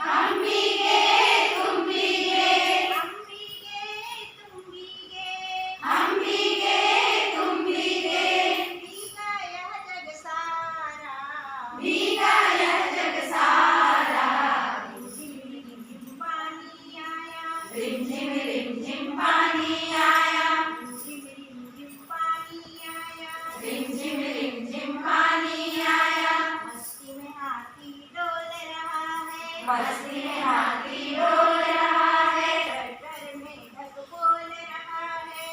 हम भीगे तुम भीगे, हम भीगे तुम भीगे, भीगा यह जग सारा, भीगा यह जग सारा। रिमझिम पानी आया, रिमझिम रिमझिम पानी आया, रिमझिम पानी आया, रिमझिम रिमझिम पानी आया। मस्ती में हाथी डोल रहा है, मस्ती में हाथी डोल रहा है, कर मेढक बोल रहा है,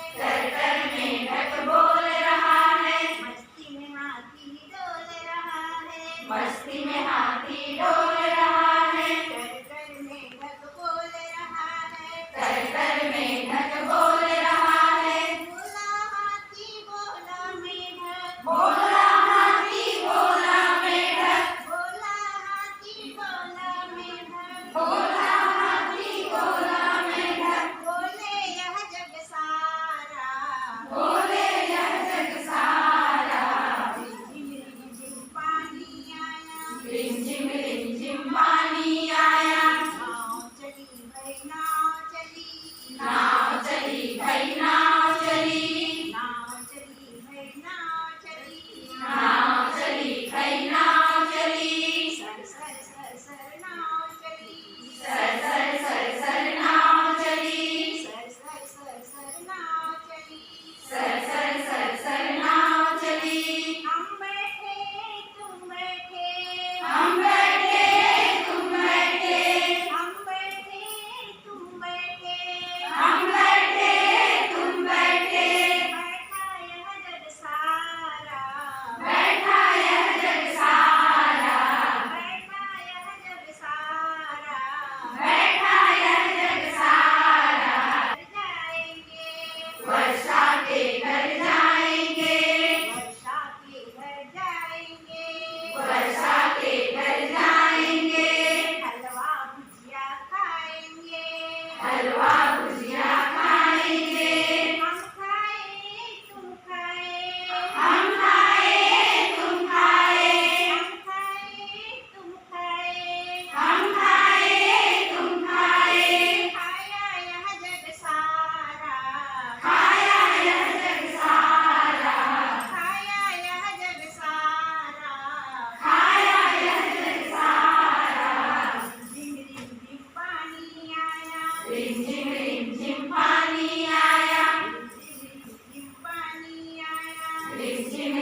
कर मेढक बोल रहा है। मस्ती में हाथी डोल रहा है, मस्ती में हाथी डोल रहा है, कर मेढक बोल रहा है, कर मेढक बोल रहा है। बोला हाथी बोला मेढक, बोला हाथी बोला मेढक, बोला हाथी बोला मेढक, बोला हाथी बोला मेढक, बोले यह जग सारा, बोले यह जग सारा। रिमझिम रिमझिम पानी आया, रिमझिम रिमझिम पानी आया, नाव चली भाई नाव चली, नाव चली भाई नाव चली, नाव चली भाई नाव चली, नाव चली भाई नाव चली। सर सर सर सर नाव चली, सर सर सर सर नाव चली, सर सर सर सर नाव चली, सर सर सर सर नाव चली। हम बैठे तुम बैठे, हम बैठे तुम बैठे, हम बैठे तुम बैठे, हम बैठे तुम बैठे, बैठा यह जग सारा, बैठा यह जग सारा, बैठा यह जग सारा, बैठा यह जग सारा। जाएंगे वर्षा के घर जाएंगे, वर्षा के घर जाएंगे, वर्षा के घर जाएंगे, हलवा भुजिया खाएंगे, हलवा भुजिया खाएंगे। हम खाए तुम खाए, हम खाए तुम खाए, हम खाए तुम खाए, हम खाए तुम खाए, खाया यह जग सारा, खाया यह जग सारा, खाया यह जग सारा, खाया यह जग सारा। रिम रिम पानी आया, रिमझिम रिमझिम पानी आया, रिम पानी आया, रिमझिम